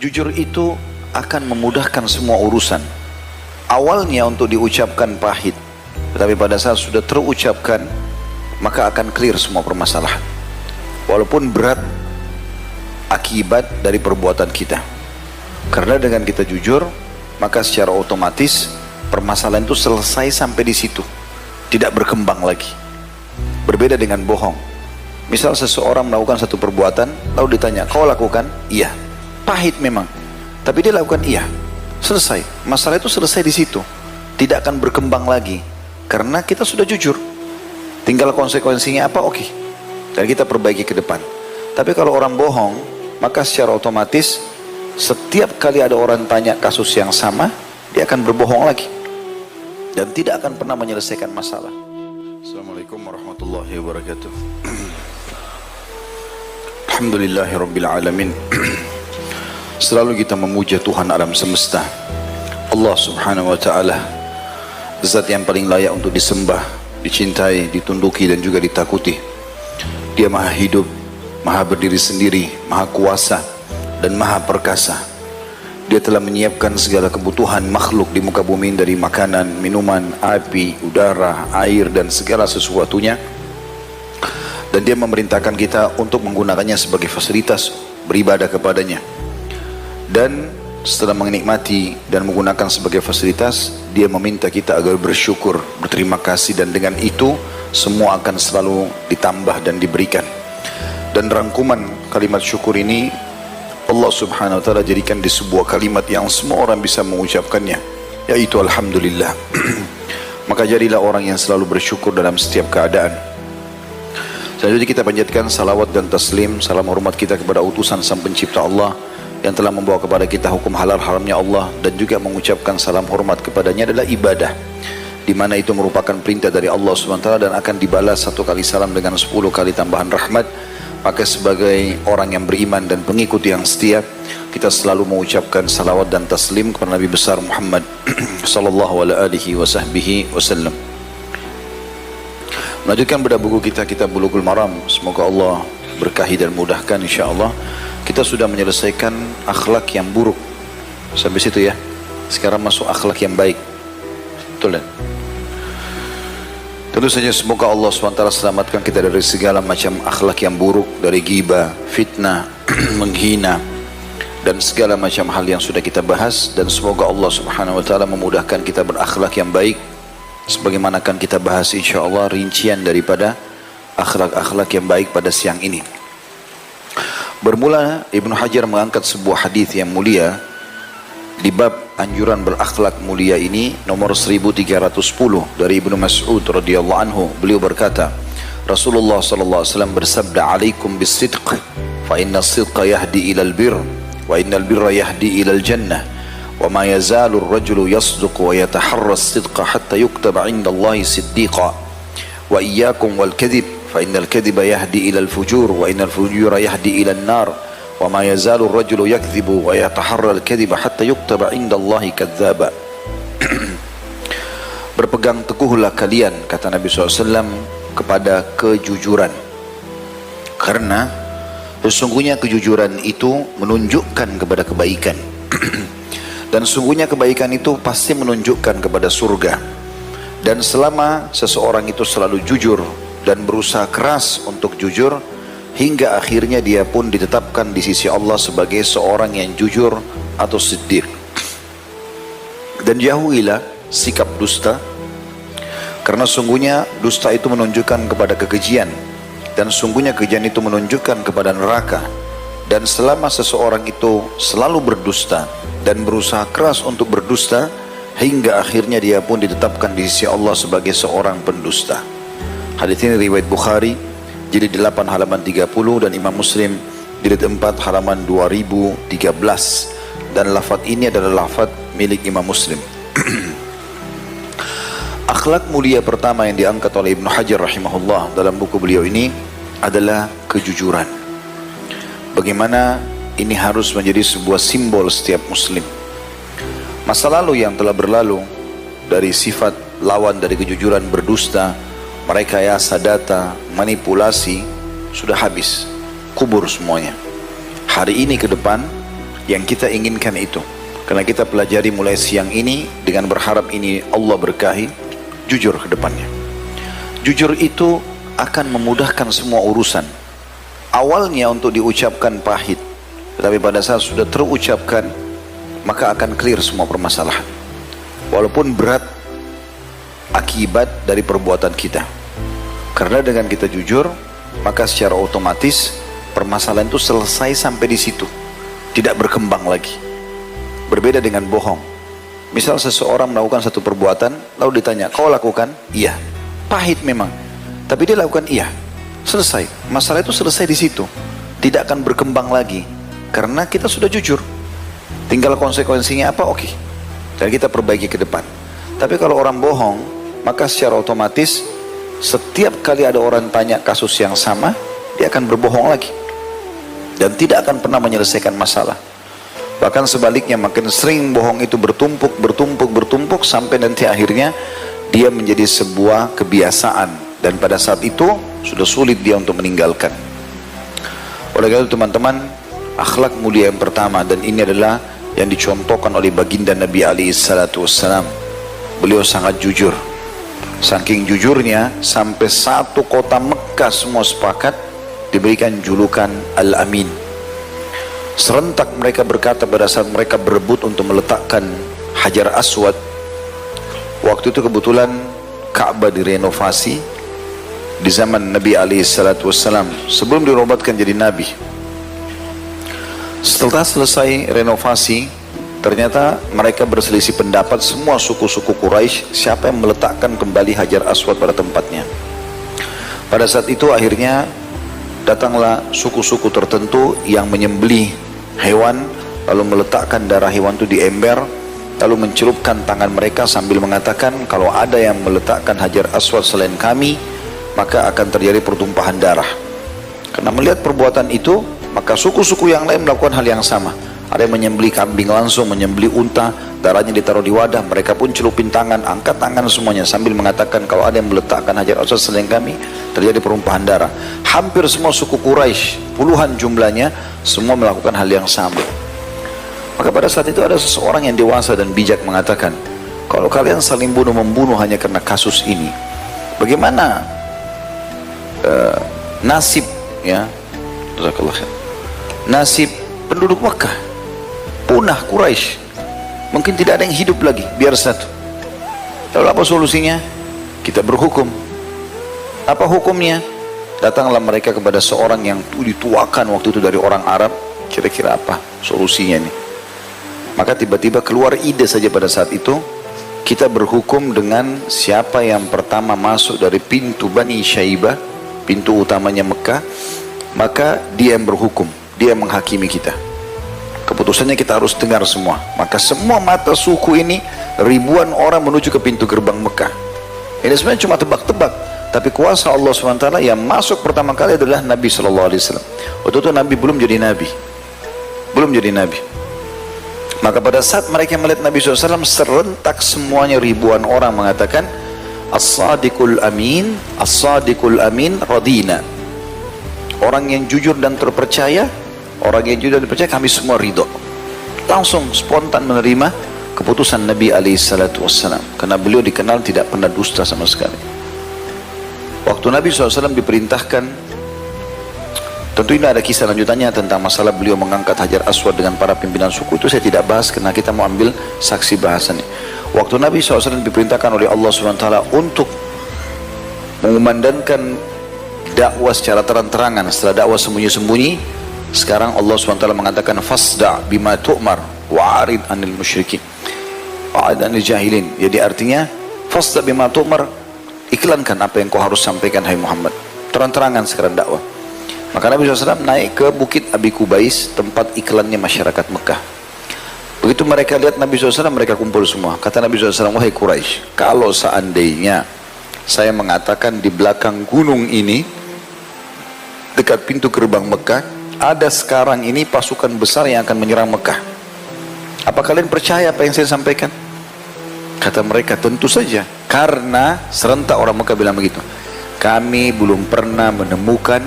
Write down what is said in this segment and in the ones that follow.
Jujur itu akan memudahkan semua urusan. Awalnya untuk diucapkan pahit, tetapi pada saat sudah terucapkan, maka akan clear semua permasalahan. Walaupun berat akibat dari perbuatan kita. Karena dengan kita jujur, maka secara otomatis permasalahan itu selesai sampai di situ. Tidak berkembang lagi. Berbeda dengan bohong. Misal seseorang melakukan satu perbuatan, lalu ditanya, kau lakukan? Iya. Pahit memang, tapi dia lakukan iya. Selesai. Masalah itu selesai di situ. Tidak akan berkembang lagi. Karena kita sudah jujur. Tinggal konsekuensinya apa? Oke. Dan kita perbaiki ke depan. Tapi kalau orang bohong, maka secara otomatis setiap kali ada orang tanya kasus yang sama, dia akan berbohong lagi. Dan tidak akan pernah menyelesaikan masalah. Assalamualaikum warahmatullahi wabarakatuh. Alhamdulillahirabbil alamin. Selalu kita memuja Tuhan alam semesta, Allah subhanahu wa ta'ala, zat yang paling layak untuk disembah, dicintai, ditunduki dan juga ditakuti. Dia maha hidup, maha berdiri sendiri, maha kuasa dan maha perkasa. Dia telah menyiapkan segala kebutuhan makhluk di muka bumi dari makanan, minuman, api, udara, air dan segala sesuatunya. Dan dia memerintahkan kita untuk menggunakannya sebagai fasilitas beribadah kepadanya. Dan setelah menikmati dan menggunakan sebagai fasilitas, dia meminta kita agar bersyukur, berterima kasih, dan dengan itu semua akan selalu ditambah dan diberikan. Dan rangkuman kalimat syukur ini Allah subhanahu wa ta'ala jadikan di sebuah kalimat yang semua orang bisa mengucapkannya, yaitu Alhamdulillah. Maka jadilah orang yang selalu bersyukur dalam setiap keadaan. Selanjutnya kita panjatkan salawat dan taslim, salam hormat kita kepada utusan sang pencipta Allah yang telah membawa kepada kita hukum halal haramnya Allah, dan juga mengucapkan salam hormat kepadanya adalah ibadah, di mana itu merupakan perintah dari Allah SWT dan akan dibalas 1 kali salam dengan 10 kali tambahan rahmat. Maka sebagai orang yang beriman dan pengikut yang setia, kita selalu mengucapkan salawat dan taslim kepada Nabi besar Muhammad sallallahu alaihi wasallam. Melanjutkan pada buku kita, Kitab Bulughul Maram. Semoga Allah berkahi dan mudahkan insyaAllah. Kita sudah menyelesaikan akhlak yang buruk sampai situ ya. Sekarang masuk akhlak yang baik. Betul kan? Tentu saja semoga Allah SWT selamatkan kita dari segala macam akhlak yang buruk, dari ghibah, fitnah, menghina, dan segala macam hal yang sudah kita bahas. Dan semoga Allah Subhanahu Wa Taala memudahkan kita berakhlak yang baik, sebagaimana akan kita bahas insyaAllah rincian daripada akhlak-akhlak yang baik pada siang ini. Bermula Ibnu Hajar mengangkat sebuah hadis yang mulia di bab anjuran berakhlak mulia ini, nomor 1310 dari Ibnu Mas'ud radhiyallahu anhu. Beliau berkata, Rasulullah sallallahu alaihi wasallam bersabda, "Alaikum bis-sidq, fa inna as-sidqa yahdi ila al-birr, wa inna al-birra yahdi ila al-jannah, wa ma yazalu ar-rajulu yasduqu wa yataharra as-sidqa hatta yuktaba 'inda Allahi siddiqa, wa iyyakum wal-kadhib fa innal kadhiba yahdi ila al-fujur wa innal fujura yahdi ila an-nar wa ma yazalu ar-rajulu yakdhibu wa yataharra al-kadhiba hatta yuktaba 'inda Allahi kadzdzaba." Berpegang teguhlah kalian, kata Nabi SAW, kepada kejujuran, karena sesungguhnya kejujuran itu menunjukkan kepada kebaikan dan sesungguhnya kebaikan itu pasti menunjukkan kepada surga. Dan selama seseorang itu selalu jujur dan berusaha keras untuk jujur, hingga akhirnya dia pun ditetapkan di sisi Allah sebagai seorang yang jujur atau siddiq. Dan jauhilah sikap dusta, karena sungguhnya dusta itu menunjukkan kepada kekejian, dan sungguhnya kekejian itu menunjukkan kepada neraka. Dan selama seseorang itu selalu berdusta dan berusaha keras untuk berdusta, hingga akhirnya dia pun ditetapkan di sisi Allah sebagai seorang pendusta. Hadis ini riwayat Bukhari jilid 8 halaman 30 dan Imam Muslim jilid 4 halaman 2013, dan lafaz ini adalah lafaz milik Imam Muslim. Akhlak mulia pertama yang diangkat oleh Ibnu Hajar rahimahullah dalam buku beliau ini adalah kejujuran. Bagaimana ini harus menjadi sebuah simbol setiap muslim. Masa lalu yang telah berlalu dari sifat lawan dari kejujuran, berdusta, merekayasa data, manipulasi, sudah habis, kubur semuanya. Hari ini ke depan yang kita inginkan itu. Karena kita pelajari mulai siang ini dengan berharap ini Allah berkahi, jujur ke depannya. Jujur itu akan memudahkan semua urusan. Awalnya untuk diucapkan pahit, tetapi pada saat sudah terucapkan, maka akan clear semua permasalahan. Walaupun berat akibat dari perbuatan kita. Karena dengan kita jujur, maka secara otomatis permasalahan itu selesai sampai di situ. Tidak berkembang lagi. Berbeda dengan bohong. Misal seseorang melakukan satu perbuatan, lalu ditanya, kau lakukan? Iya. Pahit memang. Tapi dia lakukan iya. Selesai. Masalah itu selesai di situ. Tidak akan berkembang lagi. Karena kita sudah jujur. Tinggal konsekuensinya apa? Oke. Dan kita perbaiki ke depan. Tapi kalau orang bohong, maka secara otomatis setiap kali ada orang tanya kasus yang sama, dia akan berbohong lagi. Dan tidak akan pernah menyelesaikan masalah. Bahkan sebaliknya, makin sering bohong itu bertumpuk sampai nanti akhirnya dia menjadi sebuah kebiasaan. Dan pada saat itu sudah sulit dia untuk meninggalkan. Oleh karena itu teman-teman, akhlak mulia yang pertama, dan ini adalah yang dicontohkan oleh baginda Nabi SAW. Beliau sangat jujur. Saking jujurnya, sampai satu kota Mekah semua sepakat diberikan julukan Al-Amin. Serentak mereka berkata pada saat mereka berebut untuk meletakkan Hajar Aswad. Waktu itu kebetulan Ka'bah direnovasi di zaman Nabi SAW sebelum dirobatkan jadi Nabi. Setelah selesai renovasi, ternyata mereka berselisih pendapat semua suku-suku Quraisy siapa yang meletakkan kembali Hajar Aswad pada tempatnya. Pada saat itu akhirnya datanglah suku-suku tertentu yang menyembelih hewan, lalu meletakkan darah hewan itu di ember, lalu mencelupkan tangan mereka sambil mengatakan, kalau ada yang meletakkan Hajar Aswad selain kami, maka akan terjadi pertumpahan darah. Karena melihat perbuatan itu, maka suku-suku yang lain melakukan hal yang sama. Ada yang menyembelih kambing langsung, menyembelih unta, darahnya ditaruh di wadah, mereka pun celupin tangan, angkat tangan semuanya sambil mengatakan, kalau ada yang meletakkan Hajar Aswad selain kami, terjadi pertumpahan darah. Hampir semua suku Quraisy, puluhan jumlahnya, semua melakukan hal yang sama. Maka pada saat itu ada seseorang yang dewasa dan bijak mengatakan, kalau kalian saling bunuh-membunuh hanya karena kasus ini, bagaimana nasib nasib penduduk Makkah? Punah Quraisy, mungkin tidak ada yang hidup lagi, biar satu. Lalu apa solusinya? Kita berhukum. Apa hukumnya? Datanglah mereka kepada seorang yang dituakan waktu itu dari orang Arab. Kira-kira apa solusinya nih? Maka tiba-tiba keluar ide saja pada saat itu, kita berhukum dengan siapa yang pertama masuk dari pintu Bani Syaibah, pintu utamanya Mekah, maka dia yang berhukum, dia yang menghakimi kita. Keputusannya kita harus dengar semua. Maka semua mata suku ini, ribuan orang menuju ke pintu gerbang Mekah. Ini sebenarnya cuma tebak-tebak, tapi kuasa Allah SWT yang masuk pertama kali adalah Nabi SAW. Waktu itu Nabi belum jadi Nabi. Maka pada saat mereka melihat Nabi SAW, serentak semuanya ribuan orang mengatakan, As-sadiqul amin, as-sadiqul amin radina. Orang yang jujur dan terpercaya, kami semua ridho. Langsung spontan menerima keputusan Nabi SAW. Karena beliau dikenal tidak pernah dusta sama sekali. Waktu Nabi SAW diperintahkan, tentu ini ada kisah lanjutannya tentang masalah beliau mengangkat Hajar Aswad dengan para pimpinan suku, itu saya tidak bahas karena kita mau ambil saksi bahasannya. Waktu Nabi SAW diperintahkan oleh Allah SWT untuk mengumandangkan dakwah secara terang-terangan setelah dakwah sembunyi-sembunyi, sekarang Allah SWT mengatakan fasda' bima tu'mar wa'arid anil musyrikin wa'arid anil jahilin. Jadi artinya fasda' bima tu'mar, iklankan apa yang kau harus sampaikan hai Muhammad, terang-terangan sekarang dakwah. Maka Nabi SAW naik ke Bukit Abi Kubais, tempat iklannya masyarakat Mekah. Begitu mereka lihat Nabi SAW, mereka kumpul semua. Kata Nabi SAW, wahai Quraisy, kalau seandainya saya mengatakan di belakang gunung ini, dekat pintu gerbang Mekah, ada sekarang ini pasukan besar yang akan menyerang Mekah, apa kalian percaya apa yang saya sampaikan? Kata mereka, tentu saja. Karena serentak orang Mekah bilang begitu, kami belum pernah menemukan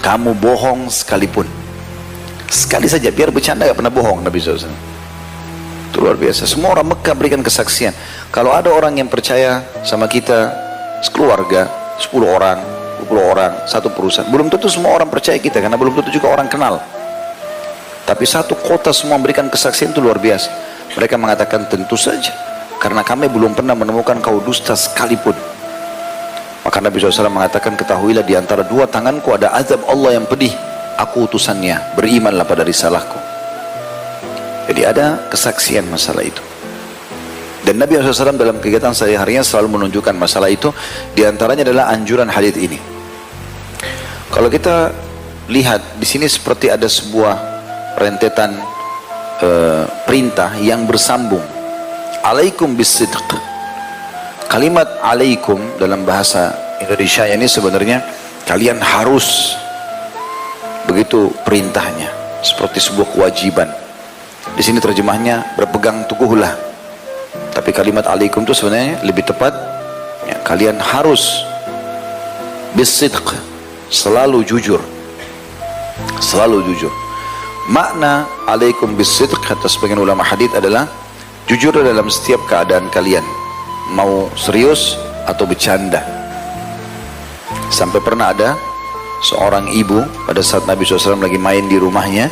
kamu bohong sekalipun. Sekali saja, biar bercanda, gak pernah bohong Nabi SAW. Itu luar biasa. Semua orang Mekah berikan kesaksian. Kalau ada orang yang percaya sama kita, sekeluarga, 10 orang, 20 orang, satu perusahaan, belum tentu semua orang percaya kita, karena belum tentu juga orang kenal. Tapi satu kota semua memberikan kesaksian, itu luar biasa. Mereka mengatakan tentu saja, karena kami belum pernah menemukan kau dusta sekalipun. Maka Nabi SAW mengatakan, ketahuilah di antara dua tanganku ada azab Allah yang pedih. Aku utusannya, berimanlah pada risalahku. Jadi ada kesaksian masalah itu. Dan Nabi SAW dalam kegiatan sehari-harinya selalu menunjukkan masalah itu. Di antaranya adalah anjuran hadits ini. Kalau kita lihat di sini seperti ada sebuah rentetan perintah yang bersambung. Alaikum bisidq. Kalimat alaikum dalam bahasa Indonesia ini sebenarnya kalian harus, begitu perintahnya, seperti sebuah kewajiban. Di sini terjemahnya berpegang teguhlah. Tapi kalimat alaikum itu sebenarnya lebih tepat, ya, kalian harus bisidq, selalu jujur. Selalu jujur. Makna alaikum bisidq kata sebagian ulama hadits adalah jujur dalam setiap keadaan kalian, mau serius atau bercanda. Sampai pernah ada seorang ibu pada saat Nabi SAW lagi main di rumahnya,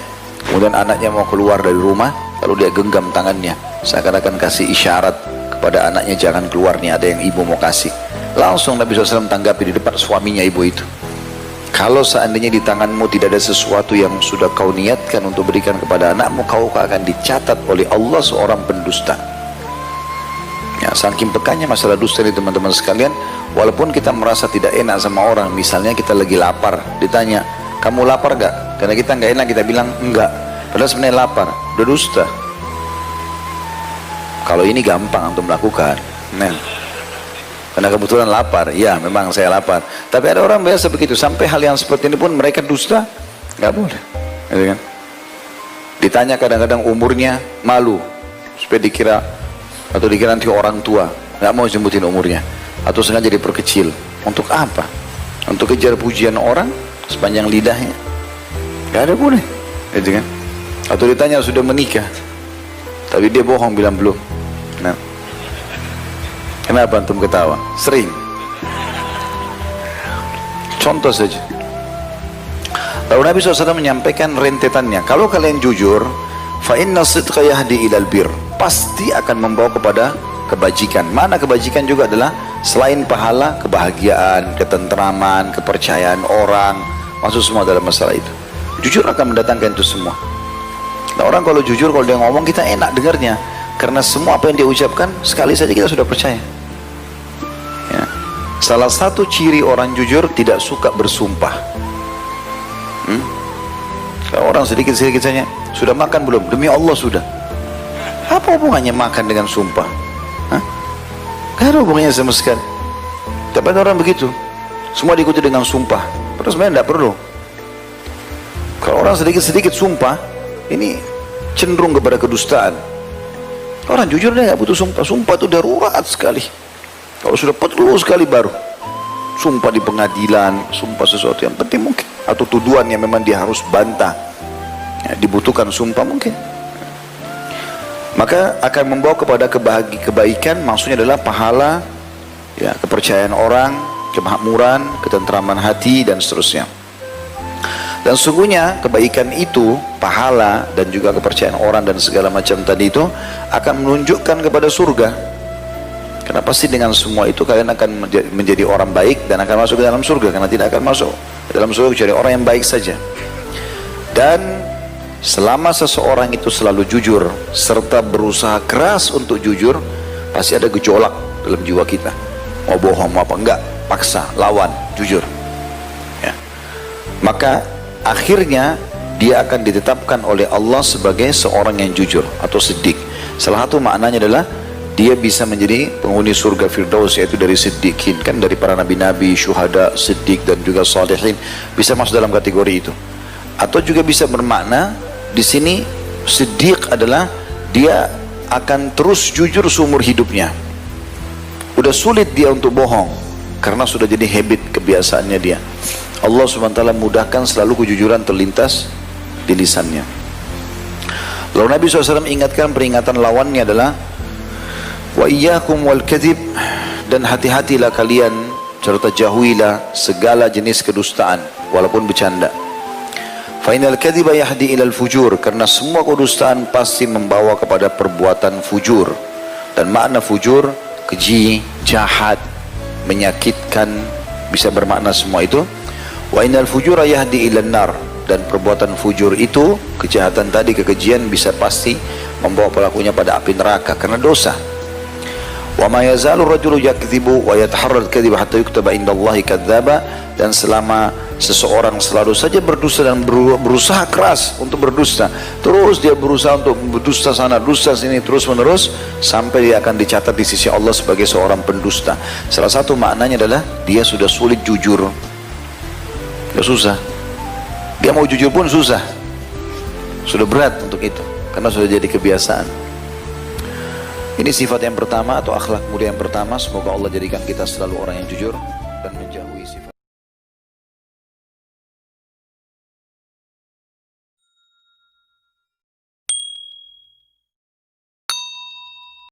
kemudian anaknya mau keluar dari rumah, lalu dia genggam tangannya, seakan-akan kasih isyarat kepada anaknya, jangan keluar nih, ada yang ibu mau kasih. Langsung Nabi SAW tanggapi di depan suaminya ibu itu, kalau seandainya di tanganmu tidak ada sesuatu yang sudah kau niatkan untuk berikan kepada anakmu, kau akan dicatat oleh Allah seorang pendusta. Ya, saking pekannya masalah dusta ini teman-teman sekalian. Walaupun kita merasa tidak enak sama orang, misalnya kita lagi lapar, ditanya, kamu lapar gak? Karena kita nggak enak, kita bilang enggak, padahal sebenarnya lapar, udah dusta. Kalau ini gampang untuk melakukan, nah, karena kebetulan lapar, ya memang saya lapar. Tapi ada orang biasa begitu, sampai hal yang seperti ini pun mereka dusta, nggak boleh, gitu kan? Ditanya kadang-kadang umurnya, malu, supaya dikira atau dikira nanti orang tua, nggak mau sebutin umurnya, atau sengaja diperkecil. Untuk apa? Untuk kejar pujian orang sepanjang lidahnya, nggak ada boleh, gitu kan? Atau ditanya sudah menikah, tapi dia bohong bilang belum. Nah, kenapa antum ketawa? Sering. Contoh saja. Lalu Nabi SAW menyampaikan rentetannya, kalau kalian jujur, fa inna sidqa yahdi ilal bir, pasti akan membawa kepada kebajikan. Mana kebajikan juga adalah selain pahala, kebahagiaan, ketentraman, kepercayaan orang, masuk semua dalam masalah itu. Jujur akan mendatangkan itu semua. Nah, orang kalau jujur, kalau dia ngomong, kita enak dengarnya, karena semua apa yang dia ucapkan sekali saja kita sudah percaya. Ya. Salah satu ciri orang jujur tidak suka bersumpah. Kalau orang sedikit-sedikit saja, sudah makan belum? Demi Allah sudah. Apa hubungannya makan dengan sumpah? Gak ada hubungannya sama sekali. Tapi ada orang begitu, semua diikuti dengan sumpah, padahal sebenarnya tidak perlu. Kalau orang sedikit-sedikit sumpah, ini cenderung kepada kedustaan. Orang jujur dia nggak butuh sumpah. Sumpah itu darurat sekali. Kalau sudah perlu sekali baru sumpah di pengadilan, sumpah sesuatu yang penting mungkin, atau tuduhan yang memang dia harus bantah, ya, dibutuhkan sumpah mungkin. Maka akan membawa kepada kebaikan, maksudnya adalah pahala, ya, kepercayaan orang, kemakmuran, ketentraman hati, dan seterusnya. Dan sungguhnya kebaikan itu, pahala dan juga kepercayaan orang dan segala macam tadi itu akan menunjukkan kepada surga. Karena pasti dengan semua itu kalian akan menjadi orang baik dan akan masuk ke dalam surga, karena tidak akan masuk ke dalam surga kecuali orang yang baik saja. Dan selama seseorang itu selalu jujur serta berusaha keras untuk jujur, pasti ada gejolak dalam jiwa kita. Mau bohong mau apa enggak, paksa, lawan, jujur, ya. Maka akhirnya dia akan ditetapkan oleh Allah sebagai seorang yang jujur atau siddiq. Salah satu maknanya adalah dia bisa menjadi penghuni surga Firdaus, yaitu dari siddiqin, kan dari para nabi-nabi, syuhada, siddiq dan juga salihin, bisa masuk dalam kategori itu. Atau juga bisa bermakna di sini siddiq adalah dia akan terus jujur seumur hidupnya. Udah sulit dia untuk bohong karena sudah jadi habit, kebiasaannya dia. Allah SWT mudahkan selalu kejujuran terlintas di lisannya. Lalu Nabi SAW ingatkan peringatan lawannya adalah wa iyyakum wal kadhib, dan hati-hatilah kalian serta jauhilah segala jenis kedustaan walaupun bercanda. Fa innal kadhiba yahdi ilal fujur, karena semua kedustaan pasti membawa kepada perbuatan fujur. Dan makna fujur keji, jahat, menyakitkan, bisa bermakna semua itu. Wa innal fujura yahdi ilan nar, dan perbuatan fujur itu, kejahatan tadi, kekejian, bisa pasti membawa pelakunya pada api neraka karena dosa. Wa ma yazalu rajulu yakdzibu wa yataharral kadhiba hatta yuktaba indallahi kadzdzaba, dan selama seseorang selalu saja berdusta dan berusaha keras untuk berdusta, terus dia berusaha untuk berdusta sana, dusta sini, terus menerus, sampai dia akan dicatat di sisi Allah sebagai seorang pendusta. Salah satu maknanya adalah dia sudah sulit jujur. Sudah susah. Dia mau jujur pun susah. Sudah berat untuk itu, karena sudah jadi kebiasaan. Ini sifat yang pertama atau akhlak mulia yang pertama. Semoga Allah jadikan kita selalu orang yang jujur dan menjauhi sifat